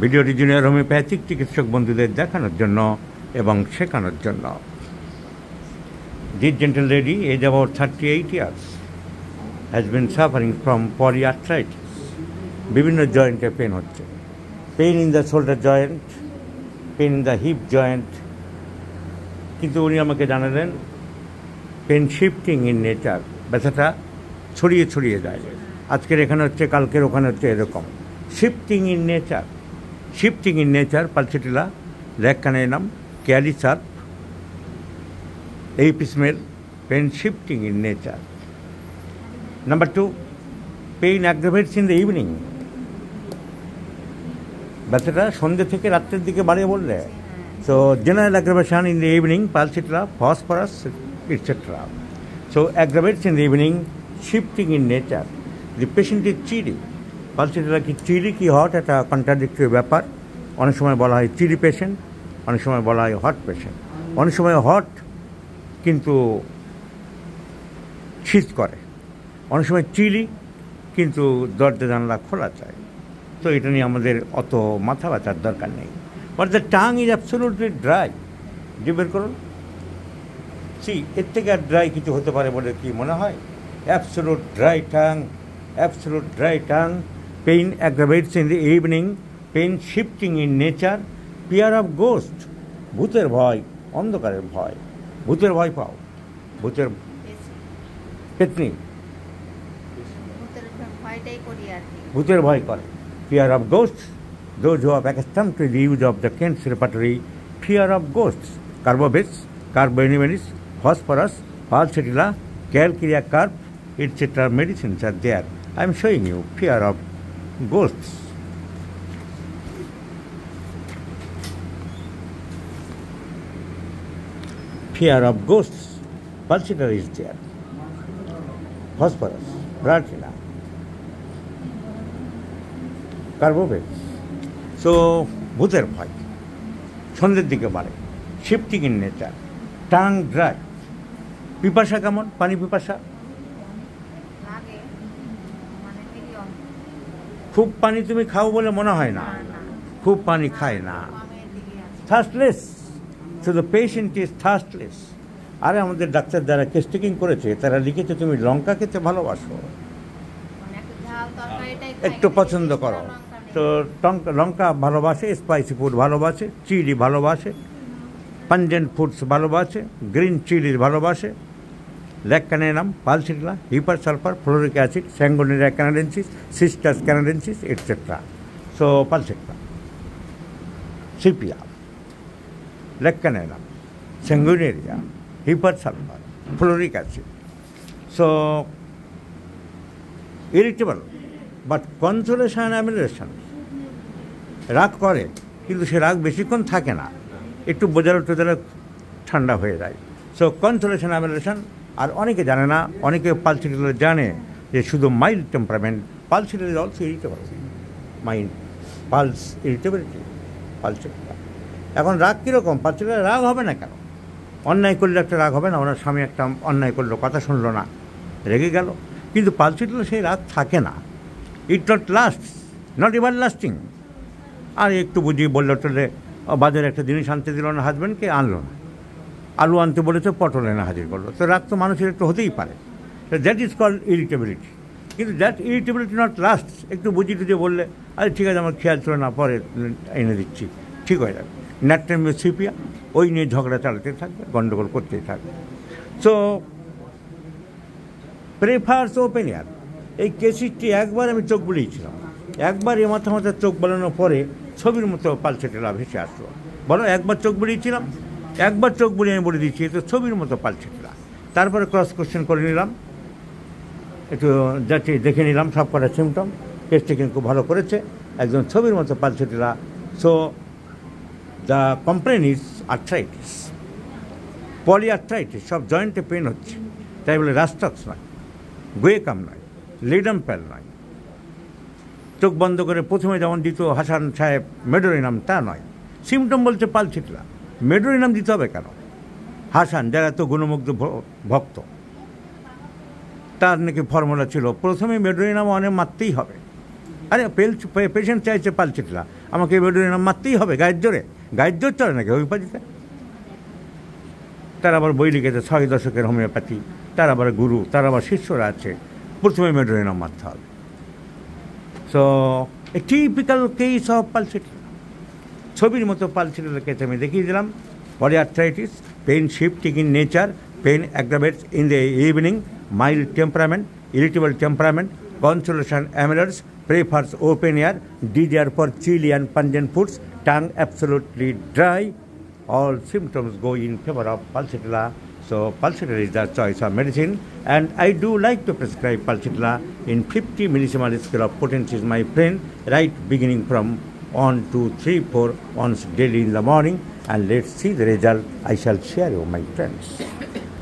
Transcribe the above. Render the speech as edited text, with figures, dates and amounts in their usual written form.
ভিডিওটি junior homeopathic চিকিৎসক বন্ধুদের দেখানোর জন্য এবং শেখানোর জন্য। This gentle lady, age about 38 years, has been suffering from polyarthritis. বিভিন্ন জয়েন্টে পেন হচ্ছে, pain in the shoulder joint, pain in the hip joint. কিন্তু উনি আমাকে জানালেন পেন শিফটিং ইন নেচার, ব্যথাটা ছড়িয়ে ছড়িয়ে যায়। আজকের এখানে হচ্ছে, কালকের ওখানে হচ্ছে, এরকম shifting in nature. Shifting in nature, pulsatilla, lac caninum, ক্যালিসার্প, এই piecemeal pain shifting in nature. Number 2, pain aggravates in the evening. ব্যথাটা সন্ধ্যে থেকে রাত্রের দিকে বাড়িয়ে বললে, so general aggravation in the evening, pulsatilla, phosphorus, et cetera. So aggravates in the evening, shifting in nature. The patient is chilly. Pulsatilla কি chilly কি hot, একটা কন্ট্রাডিক্টরি ব্যাপার। অনেক সময় বলা হয় চিলি পেশেন্ট, অনেক সময় বলা হয় হট পেশেন্ট। অনেক সময় হট কিন্তু শীত করে, অনেক সময় চিলি কিন্তু দরজা জানলা খোলা চায়। তো এটা নিয়ে আমাদের অত মাথা ব্যথার দরকার নেই। But the tongue is absolutely dry. যে বের করুন, এর থেকে আর ড্রাই কিছু হতে পারে বলে কি মনে হয়? Absolute dry tongue, absolute dry tongue. Pain aggravates in the evening, pain shifting in nature, fear of ghost, ভূতের ভয়, অন্ধকারের ভয়। ভূতের ভয় পাও, ভূতের পেতনি, ভূতের ভয় করে। Fear of ghost, those who have accustomed to the use of the Kent's repertory, fear of ghosts, Carbobex, Carbonimenis, Phosphorus, Falsetilla, Calcarea carp, etc. medicines are there. I am showing you fear of ghosts. Fear of ghosts, Falsetilla is there. Phosphorus, Platina, Carbobex. So ভূতের ভয় সন্ধ্যের দিকে বাড়ে, shifting in nature, tongue dry. পিপাসা কেমন? পানি পিপাসা খুব পানি তুমি খাও বলে মনে হয় না, খুব পানি খায় না। থার্স্টলেস, সো দ্য পেশেন্ট ইজ থার্স্টলেস। আরে আমাদের ডাক্তার যারা কেস টেকিং করেছে তারা লিখেছে তুমি লঙ্কা খেতে ভালোবাসো, একটু পছন্দ করো। তো লঙ্কা ভালোবাসে, স্পাইসি ফুড ভালোবাসে, চিলি ভালোবাসে, পাঞ্জেন্ট ফুডস ভালোবাসে, গ্রিন চিলির ভালোবাসে। Lac caninum, pulsatilla, hepar sulphur, fluoric acid, sanguinaria canadensis, cistus canadensis, etcetera. So pulsatilla, sepia, lac caninum, sanguinaria, hepar sulphur, fluoric acid. So irritable but consolation amelioration. রাগ করে কিন্তু সে রাগ বেশিক্ষণ থাকে না, একটু বোঝালো টোজালে ঠান্ডা হয়ে যায়। So consolation অ্যামিলেশন। আর অনেকে জানে না, অনেকে পালসেটিলা জানে যে শুধু mild temperament. Pulsatilla is also irritable, mind pulse irritability, pulsatilla. এখন রাগ কীরকম? পালসেটিলা রাগ হবে না কেন? অন্যায় করলে একটা রাগ হবে না? ওনার স্বামী একটা অন্যায় করলো, কথা শুনলো না, রেগে গেল। কিন্তু পালসেটিলা সেই রাগ থাকে না। It not last, not ever lasting. আর একটু বুঝিয়ে বললো চলে, বাজারে একটা জিনিস আনতে দিল না হাজব্যান্ডকে, আনলো না। আলু আনতে বলেছে, পটল এনে হাজির করলো। তো রাগ তো মানুষের একটু হতেই পারে। That is called irritability. কিন্তু দ্যাট ইরিটেবিলিটি নট লাস্ট। একটু বুঝিয়ে টুঝিয়ে বললে, আরে ঠিক আছে আমার খেয়াল ছিল না, পরে এনে দিচ্ছি, ঠিক হয়ে যাবে। ন্যাট্রেমিয়া সিপিয়া, ওই নিয়ে ঝগড়া চালাতে থাকবে, গণ্ডগোল করতেই থাকবে। So prefers open air. এই কেসিটি একবার আমি চোখ বুলিয়েছিলাম, একবার এ মাথা মাথা চোখ বলানোর পরে ছবির মতো পালসেটিলা ভেসে আসলো। বলো, একবার চোখ বুলিয়েছিলাম, একবার চোখ বুলিয়ে আমি বলে দিচ্ছি তো ছবির মতো পালসেটিলা। তারপরে ক্রস কোশ্চেন করে নিলাম, একটু যাচ্ছি দেখে নিলাম সব কটা সিমটম। কেসটি কিন্তু খুব ভালো করেছে, একদম ছবির মতো pulsatilla. So the complain is arthritis, polyarthritis. সব জয়েন্টে পেন হচ্ছে, তাই বলে রাস্টক্স নয়, গোয়েকাম নয়, লিডাম প্যাল নয়। চোখ বন্ধ করে প্রথমে যেমন দিত হাসান সাহেব মেডোরিনাম, তা নয়। সিমটম বলছে পালসেটিলা, মেডোরিনাম দিতে হবে কেন? হাসান, যারা তো গুণমুগ্ধ ভক্ত, তার নাকি ফর্মুলা ছিল প্রথমে মেডোরিনাম অনেক মারতেই হবে। আরে পেশেন্ট চাইছে পালসেটিলা, আমাকে মেডোরিনাম মারতেই হবে গায়ের জোরে? গায়ের জোর চলে নাকি হোমিওপ্যাথিতে? তার আবার বই লিখেছে 6 দশকের হোমিওপ্যাথি, তার আবার গুরু, তার আবার শিষ্যরা আছে, প্রথমে মেডোরিনাম মারতে হবে। So A typical case of pulsatilla, ছবির মতো পালসিটিলা কেস আমি দেখিয়ে দিলাম। Polyarthritis, pain shifting in nature, pain aggravates in the evening, mild temperament, irritable temperament, consolation amylars, prefers open air, desire for chilly and pungent foods, tongue absolutely dry. All symptoms go in favor of Pulsatilla. So Pulsatilla is the choice of medicine, and I do like to prescribe Pulsatilla in 50 millisieverts scale of potency, my friend, right beginning from 1, 2, 3, 4 once daily in the morning, and let's see the result. I shall share you, my friends.